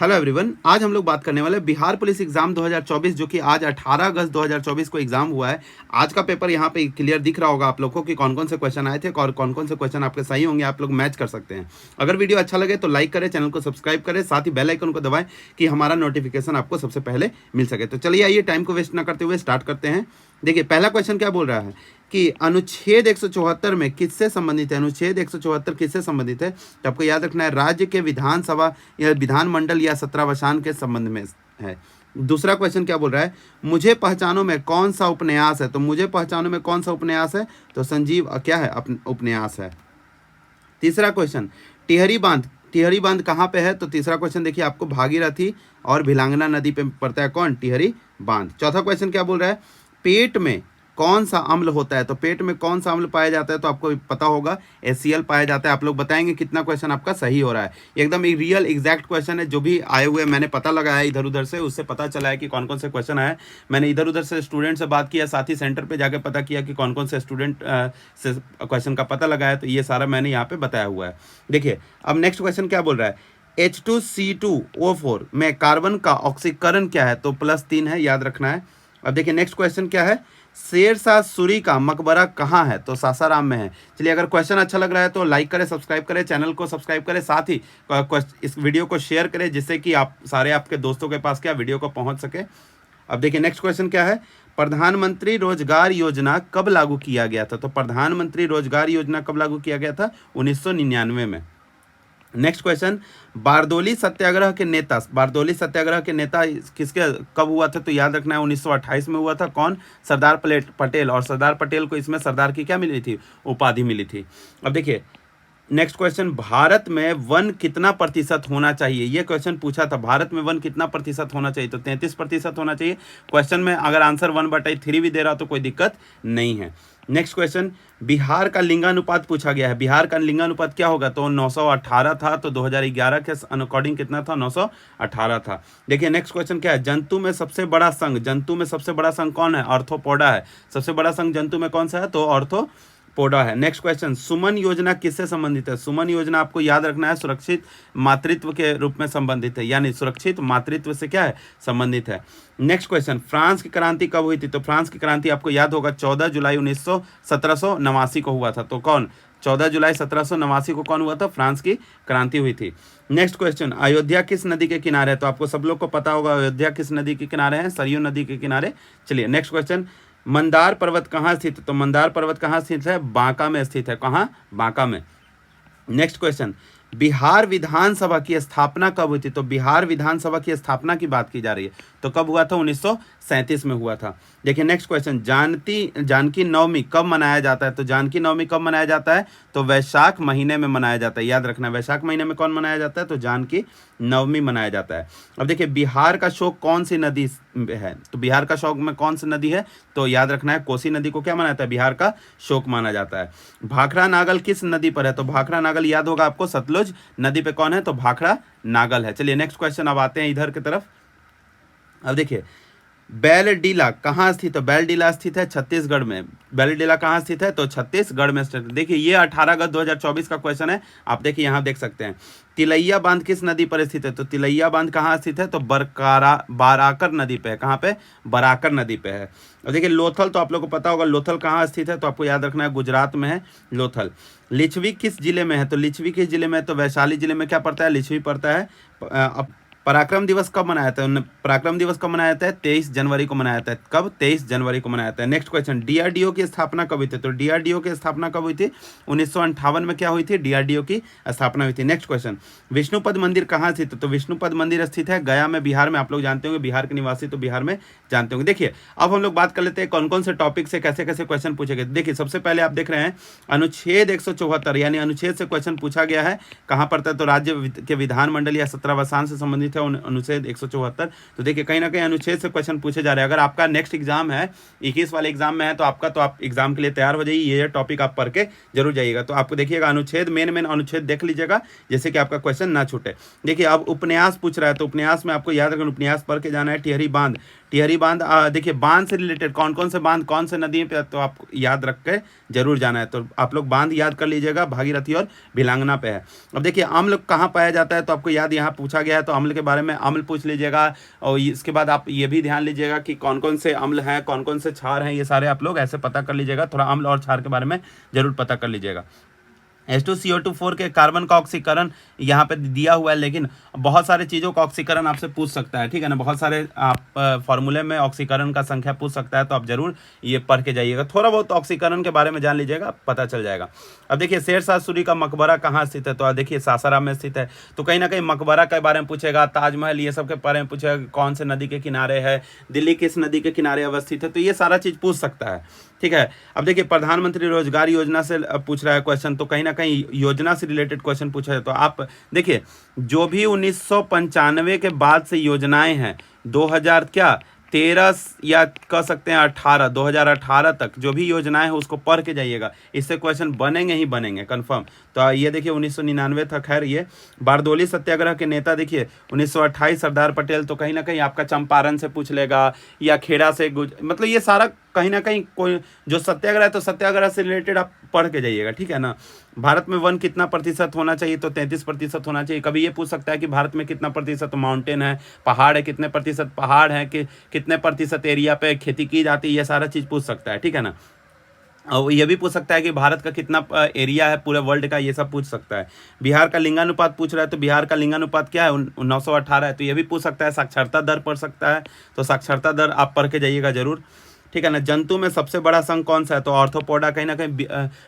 Hello everyone, आज हम लोग बात करने वाले हैं बिहार पुलिस एग्जाम 2024 जो कि आज 18 अगस्त 2024 को एग्जाम हुआ है। आज का पेपर यहाँ पे क्लियर दिख रहा होगा आप लोग को कि कौन कौन से क्वेश्चन आए थे और कौन कौन से क्वेश्चन आपके सही होंगे, आप लोग मैच कर सकते हैं। अगर वीडियो अच्छा लगे तो लाइक करें, चैनल को सब्सक्राइब करें, साथ ही बेल आइकन को दबाएं कि हमारा नोटिफिकेशन आपको सबसे पहले मिल सके। तो चलिए आइए टाइम को वेस्ट ना करते हुए स्टार्ट करते हैं। देखिए पहला क्वेश्चन क्या बोल रहा है कि अनुच्छेद 174 में किससे संबंधित है। अनुच्छेद 174 किससे संबंधित है, तो आपको याद रखना है राज्य के विधानसभा या विधानमंडल या सत्रावसान के संबंध में है। दूसरा क्वेश्चन क्या बोल रहा है, मुझे पहचानो में कौन सा उपन्यास है। तो मुझे पहचानो में कौन सा उपन्यास है, तो संजीव क्या है उपन्यास है। तीसरा क्वेश्चन, टिहरी बांध कहाँ पे है। तो तीसरा क्वेश्चन देखिए आपको भागीरथी और भिलांगना नदी पे पड़ता है कौन, टिहरी बांध। चौथा क्वेश्चन क्या बोल रहा है, पेट में कौन सा अम्ल होता है। तो पेट में कौन सा अम्ल पाया जाता है, तो आपको पता होगा HCl पाया जाता है। आप लोग बताएंगे कितना क्वेश्चन आपका सही हो रहा है। एकदम एक रियल एग्जैक्ट क्वेश्चन है, जो भी आए हुए मैंने पता लगाया इधर उधर से, उससे पता चला है कि कौन कौन से क्वेश्चन आए। मैंने इधर उधर से स्टूडेंट से बात किया, साथ ही सेंटर पर जाकर पता किया कि कौन कौन से स्टूडेंट से क्वेश्चन का पता लगाया। तो ये सारा मैंने यहाँ पे बताया हुआ है। देखिए अब नेक्स्ट क्वेश्चन क्या बोल रहा है, H2C2O4 में कार्बन का ऑक्सीकरण क्या है। तो +3 है, याद रखना है। अब देखिए नेक्स्ट क्वेश्चन क्या है, शेरशाह सूरी का मकबरा कहाँ है। तो सासाराम में है। चलिए अगर क्वेश्चन अच्छा लग रहा है तो लाइक करें, सब्सक्राइब करें, चैनल को सब्सक्राइब करें, साथ ही इस वीडियो को शेयर करें जिससे कि आप सारे आपके दोस्तों के पास क्या वीडियो को पहुंच सके। अब देखिए नेक्स्ट क्वेश्चन क्या है, प्रधानमंत्री रोजगार योजना कब लागू किया गया था। तो प्रधानमंत्री रोजगार योजना कब लागू किया गया था, 1999 में। नेक्स्ट क्वेश्चन, बारदोली सत्याग्रह के नेता किसके कब हुआ था। तो याद रखना है 1928 में हुआ था। कौन, सरदार पटेल। और सरदार पटेल को इसमें सरदार की क्या मिली थी, उपाधि मिली थी। अब देखिए नेक्स्ट क्वेश्चन, भारत में वन कितना प्रतिशत होना चाहिए। ये क्वेश्चन पूछा था, भारत में वन कितना प्रतिशत होना चाहिए। तो 33% होना चाहिए। क्वेश्चन में अगर आंसर 1/3 भी दे रहा तो कोई दिक्कत नहीं है। नेक्स्ट क्वेश्चन, बिहार का लिंगानुपात पूछा गया है। बिहार का लिंगानुपात क्या होगा, तो 918 था। तो 2011 के अकॉर्डिंग कितना था, 918 था। देखिए नेक्स्ट क्वेश्चन क्या है, जंतु में सबसे बड़ा संघ कौन है, आर्थ्रोपोडा है। सबसे बड़ा संघ जंतु में कौन सा है, तो आर्थ्रोपोडा है। नेक्स्ट क्वेश्चन, सुमन योजना किससे संबंधित है। सुमन योजना आपको याद रखना है सुरक्षित मातृत्व के रूप में संबंधित है, यानी सुरक्षित मातृत्व से क्या है, संबंधित है। नेक्स्ट क्वेश्चन, फ्रांस की क्रांति कब हुई थी। तो फ्रांस की क्रांति आपको याद होगा 14 जुलाई 1789 को हुआ था। तो कौन, 14 जुलाई 1789 को कौन हुआ था, फ्रांस की क्रांति हुई थी। नेक्स्ट क्वेश्चन, अयोध्या किस नदी के किनारे है। तो आपको सब लोग को पता होगा अयोध्या किस नदी के किनारे है, सरयू नदी के किनारे। चलिए नेक्स्ट क्वेश्चन, मंदार पर्वत कहाँ स्थित है। तो मंदार पर्वत कहाँ स्थित है, बांका में स्थित है। कहाँ, बांका में। नेक्स्ट क्वेश्चन, बिहार विधानसभा की स्थापना कब हुई थी। तो बिहार विधानसभा की स्थापना की बात की जा रही है, तो कब हुआ था, 1937 में हुआ था। देखिए नेक्स्ट क्वेश्चन, जानकी नवमी कब मनाया जाता है। तो जानकी नवमी कब मनाया जाता है, तो वैशाख महीने में मनाया जाता है। याद रखना है वैशाख महीने में कौन मनाया जाता है, तो जानकी नवमी मनाया जाता है। अब देखिए बिहार का शोक कौन सी नदी है। तो बिहार का शोक में कौन सी नदी है, तो याद रखना है कोसी नदी को क्या माना जाता है, बिहार का शोक माना जाता है। भाखड़ा नागल किस नदी पर है। तो भाखड़ा नागल याद होगा आपको सतलुज नदी पे कौन है, तो भाखड़ा नागल है। चलिए नेक्स्ट क्वेश्चन अब आते हैं इधर की तरफ। अब देखिए बैलडीला कहाँ स्थित है। बैलडीला स्थित है छत्तीसगढ़ में। बैलडीला कहाँ स्थित है, तो छत्तीसगढ़ में स्थित है। देखिए ये 18 अगस्त 2024 का क्वेश्चन है। आप देखिए यहाँ देख सकते हैं, तिलैया बांध किस नदी पर स्थित है। तो तिलैया बांध कहाँ स्थित है, तो बाराकर नदी पे है। कहाँ पे, बराकर नदी पे है। और देखिए लोथल, तो आप लोग को पता होगा लोथल कहाँ स्थित है, तो आपको याद रखना है गुजरात में है लोथल। लिच्छवी किस जिले में है। तो लिच्छवी किस जिले में है, तो वैशाली जिले में क्या पड़ता है, लिच्छवी पड़ता है। पराक्रम दिवस कब मनाया जाता है। पराक्रम दिवस कब मनाया जाता है, 23 जनवरी को मनाया जाता है। कब, 23 जनवरी को मनाया जाता है। नेक्स्ट क्वेश्चन, DRDO की स्थापना कब हुई थी। तो DRDO की स्थापना कब हुई थी, 1958 में क्या हुई थी, DRDO की स्थापना हुई थी। नेक्स्ट क्वेश्चन, विष्णुपद मंदिर कहाँ स्थित है। तो विष्णुपद मंदिर स्थित है गया में, बिहार में। आप लोग जानते होंगे बिहार के निवासी तो बिहार में जानते होंगे। देखिए अब हम लोग बात कर लेते हैं कौन कौन से टॉपिक से कैसे कैसे क्वेश्चन पूछे गए। देखिए सबसे पहले आप देख रहे हैं अनुच्छेद 174, यानी अनुच्छेद से क्वेश्चन पूछा गया है। कहाँ पड़ता है, तो राज्य के विधानमंडल या सत्रावसान से संबंधित है अनुच्छेद 174। तो देखिए कहीं ना कहीं अनुच्छेद से क्वेश्चन पूछे जा रहे हैं। अगर आपका नेक्स्ट एग्जाम है 21 वाले एग्जाम में है तो आपका, तो आप एग्जाम के लिए तैयार हो जाइए, ये टॉपिक आप पढ़ के जरूर जाइएगा। तो आपको देखिएगा अनुच्छेद, मेन अनुच्छेद देख लीजिएगा जैसे कि आपका क्वेश्चन ना छूटे। देखिए अब उपन्यास पूछ रहा है, तो उपन्यास में आपको याद रखना, उपन्यास पढ़ के जाना है। टिहरी बांध, टिहरी बांध, देखिए बांध से रिलेटेड कौन कौन से बांध कौन से नदी पे, तो आपको याद रख के जरूर जाना है। तो आप लोग बांध याद कर लीजिएगा, भागीरथी और भिलांगना पे है। अब देखिए अम्ल कहाँ पाया जाता है, तो आपको याद यहाँ पूछा गया है, तो अम्ल के बारे में अम्ल पूछ लीजिएगा। और इसके बाद आप ये भी ध्यान लीजिएगा कि कौन कौन से अम्ल हैं, कौन कौन से क्षार हैं, ये सारे आप लोग ऐसे पता कर लीजिएगा। थोड़ा अम्ल और क्षार के बारे में जरूर पता कर लीजिएगा। H2CO2 के कार्बन का ऑक्सीकरण यहाँ पे दिया हुआ है, लेकिन बहुत सारे चीज़ों का ऑक्सीकरण आपसे पूछ सकता है, ठीक है ना। बहुत सारे आप फॉर्मूले में ऑक्सीकरण का संख्या पूछ सकता है, तो आप जरूर ये पढ़ के जाइएगा। थोड़ा बहुत ऑक्सीकरण के बारे में जान लीजिएगा, पता चल जाएगा। अब देखिए शेरशाह सूरी का मकबरा कहाँ स्थित है, तो आप देखिए सासाराम में स्थित है। तो कहीं ना कहीं मकबरा के बारे में पूछेगा, ताजमहल, ये सब के बारे में पूछेगा, कौन से नदी के किनारे है, दिल्ली किस नदी के किनारे अवस्थित है, तो ये सारा चीज़ पूछ सकता है, ठीक है। अब देखिए प्रधानमंत्री रोजगार योजना से पूछ रहा है क्वेश्चन, तो कहीं ना कहीं योजना से रिलेटेड क्वेश्चन पूछा है। तो आप देखिए जो भी 1995 के बाद से योजनाएं हैं, 2000 क्या 13 या कह सकते हैं 18, 2018 तक जो भी योजनाएं हैं उसको पढ़ के जाइएगा, इससे क्वेश्चन बनेंगे ही बनेंगे कंफर्म। तो ये देखिए 1999 था, खैर ये बारदोली सत्याग्रह के नेता देखिए 1928 सरदार पटेल, तो कहीं ना कहीं आपका चंपारण से पूछ लेगा या खेड़ा से, मतलब ये सारा कहीं ना कहीं कोई जो सत्याग्रह है, तो सत्याग्रह से रिलेटेड आप पढ़ के जाइएगा, ठीक है ना। भारत में वन कितना प्रतिशत होना चाहिए, तो 33% होना चाहिए। कभी ये पूछ सकता है कि भारत में कितना प्रतिशत माउंटेन है, पहाड़ है, कितने प्रतिशत पहाड़ है, कि कितने प्रतिशत एरिया पे खेती की जाती है, ये सारा चीज़ पूछ सकता है, ठीक है ना। और ये भी पूछ सकता है कि भारत का कितना एरिया है पूरे वर्ल्ड का, ये सब पूछ सकता है। बिहार का लिंगानुपात पूछ रहा है, तो बिहार का लिंगानुपात क्या है, 918 है, तो ये भी पूछ सकता है। साक्षरता दर पढ़ सकता है, तो साक्षरता दर आप पढ़ के जाइएगा जरूर, ठीक है ना। जंतु में सबसे बड़ा संघ कौन सा है, तो ऑर्थोपोडा। कहीं ना कहीं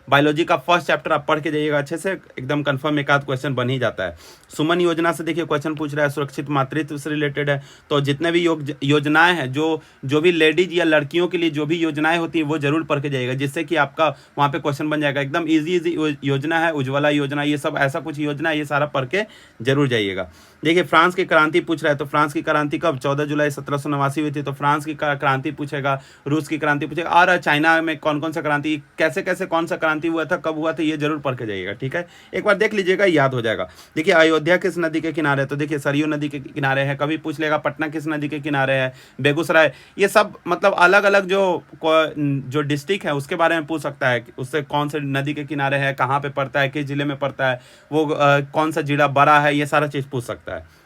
बायोलॉजी का फर्स्ट चैप्टर आप पढ़ के जाइएगा अच्छे से, एकदम कंफर्म एक आध क्वेश्चन बन ही जाता है। सुमन योजना से देखिए क्वेश्चन पूछ रहा है, सुरक्षित मातृत्व से रिलेटेड है। तो जितने भी योजनाएं हैं, जो भी लेडीज या लड़कियों के लिए जो भी योजनाएं होती हैं वो जरूर पढ़ के जाइएगा, जिससे कि आपका वहाँ पे क्वेश्चन बन जाएगा। एकदम ईजी योजना है, उज्ज्वला योजना, ये सब ऐसा कुछ योजना है, ये सारा पढ़ के जरूर जाइएगा। देखिए फ्रांस की क्रांति पूछ रहा है, तो फ्रांस की क्रांति कब, 14 जुलाई 1789 हुई थी, तो फ्रांस की क्रांति पूछेगा। रूस की क्रांति पूछेगा, और चाइना में कौन कौन सा क्रांति, कैसे कैसे कौन सा क्रांति हुआ था, कब हुआ था, ये जरूर पढ़ के जाइएगा, ठीक है। एक बार देख लीजिएगा, याद हो जाएगा। देखिए अयोध्या किस नदी के किनारे है, तो देखिए सरयू नदी के किनारे है। कभी पूछ लेगा पटना किस नदी के किनारे है, बेगूसराय, ये सब मतलब अलग अलग जो डिस्ट्रिक्ट है उसके बारे में पूछ सकता है, उससे कौन से नदी के किनारे है, कहाँ पे पड़ता है, किस जिले में पड़ता है, वो कौन सा जिला बड़ा है, ये सारा चीज़ पूछ सकता है।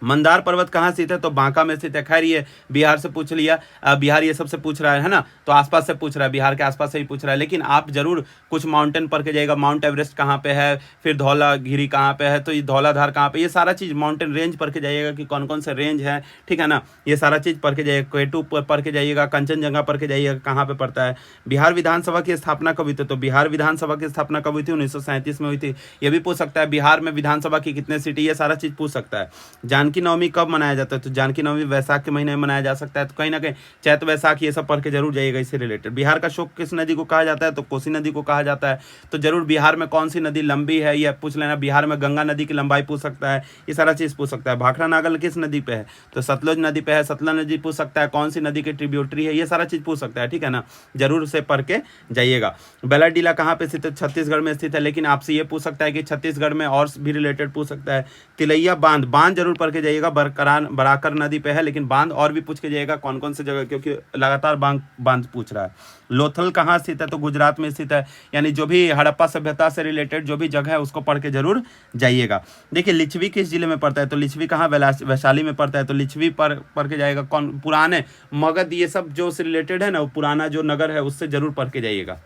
मंदार पर्वत कहाँ स्थित है, तो बांका में स्थित है। खैर ये बिहार से पूछ लिया, बिहार ये सबसे पूछ रहा है ना, तो आसपास से पूछ रहा है, बिहार के आसपास से ही पूछ रहा है। लेकिन आप जरूर कुछ माउंटेन पढ़ के जाइएगा, माउंट एवरेस्ट कहाँ पे है, फिर धौलागिरी कहाँ पे है, तो ये धौलाधार कहाँ पे, ये सारा चीज़ माउंटेन रेंज पढ़ के जाइएगा कि कौन कौन से रेंज है, ठीक है ना। ये सारा चीज़ पढ़ के जाइएगा। केटू पढ़ के जाइएगा, कंचनजंगा पढ़ के जाइएगा कहाँ पे पड़ता है। बिहार विधानसभा की स्थापना कब हुई थी, तो बिहार विधानसभा की स्थापना कब हुई थी, 1937 में हुई थी। ये भी पूछ सकता है। बिहार में विधानसभा की कितने सीटें, ये सारा चीज़ पूछ सकता है। जानकी नवमी कब मनाया जाता है, तो जानकी नवमी वैसाख के महीने में मनाया जा सकता है। तो कहीं ना कहीं चैत वैसाख ये सब पढ़ के जरूर जाइएगा इससे रिलेटेड। बिहार का शोक किस नदी को कहा जाता है, तो कोसी नदी को कहा जाता है। तो जरूर बिहार में कौन सी नदी लंबी है यह पूछ लेना। बिहार में गंगा नदी की लंबाई पूछ सकता है, ये सारा चीज पूछ सकता है। भाखड़ा नागल किस नदी पे है, तो सतलुज नदी पे है। सतलज नदी पूछ सकता है, कौन सी नदी की ट्रिब्यूटरी है, ये सारा चीज पूछ सकता है, ठीक है ना। जरूर से पढ़ के जाइएगा। बेलाडीला कहाँ पे स्थित है, छत्तीसगढ़ में स्थित है। लेकिन आपसे ये पूछ सकता है कि छत्तीसगढ़ में और भी रिलेटेड पूछ सकता है। तिलैया बांध जरूर पढ़ के जाइएगा, बराकर नदी पे है, लेकिन बांध और भी पूछ के जाइएगा कौन कौन से जगह, क्योंकि लगातार बांध पूछ रहा है। लोथल कहाँ स्थित है, तो गुजरात में स्थित है। यानी जो भी हड़प्पा सभ्यता से रिलेटेड जो भी जगह है उसको पढ़ के जरूर जाइएगा। देखिए लिच्छवी किस जिले में पड़ता है, तो लिच्छवी कहाँ, वैशाली में पड़ता है। तो लिच्छवी पढ़ के जाइएगा। कौन पुराने मगध ये सब जो से रिलेटेड है ना, वो पुराना जो नगर है उससे जरूर पढ़ के जाइएगा।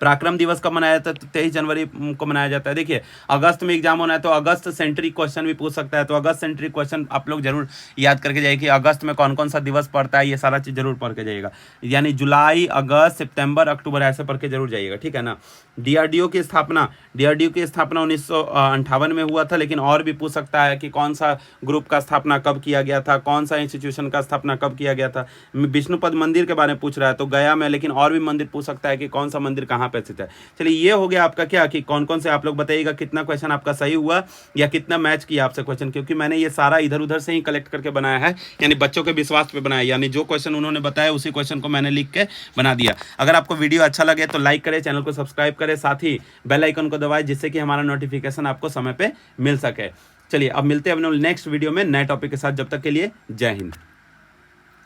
पराक्रम दिवस कब मनाया जाता है, तो 23 जनवरी को मनाया जाता है। देखिए अगस्त में एग्जाम होना है, तो अगस्त सेंट्री क्वेश्चन भी पूछ सकता है। तो अगस्त सेंट्री क्वेश्चन आप लोग जरूर याद करके जाइए कि अगस्त में कौन कौन सा दिवस पड़ता है, ये सारा चीज़ जरूर पढ़ के जाइएगा। यानी जुलाई, अगस्त, सितंबर, अक्टूबर ऐसे पढ़ के जरूर जाइएगा, ठीक है ना। डीआरडीओ की स्थापना 1958 में हुआ था, लेकिन और भी पूछ सकता है कि कौन सा ग्रुप का स्थापना कब किया गया था, कौन सा इंस्टीट्यूशन का स्थापना कब किया गया था। विष्णुपद मंदिर के बारे में पूछ रहा है, तो गया में, लेकिन और भी मंदिर पूछ सकता है कि कौन सा मंदिर कहाँ पे स्थित है। चलिए ये हो गया आपका क्या कि कौन कौन से, आप लोग बताइएगा कितना क्वेश्चन आपका सही हुआ या कितना मैच किया आपसे क्वेश्चन, क्योंकि मैंने ये सारा इधर उधर से ही कलेक्ट करके बनाया है, यानी बच्चों के विश्वास पे बनाया, यानी जो क्वेश्चन उन्होंने बताया उसी क्वेश्चन को मैंने लिख के बना दिया। अगर आपको वीडियो अच्छा लगे तो लाइक करें, चैनल को सब्सक्राइब करें, साथ ही बेल आइकन को दबाएं जिससे कि हमारा नोटिफिकेशन आपको समय पे मिल सके। चलिए अब मिलते हैं अपने नेक्स्ट वीडियो में नए टॉपिक के साथ, जब तक के लिए जय हिंद।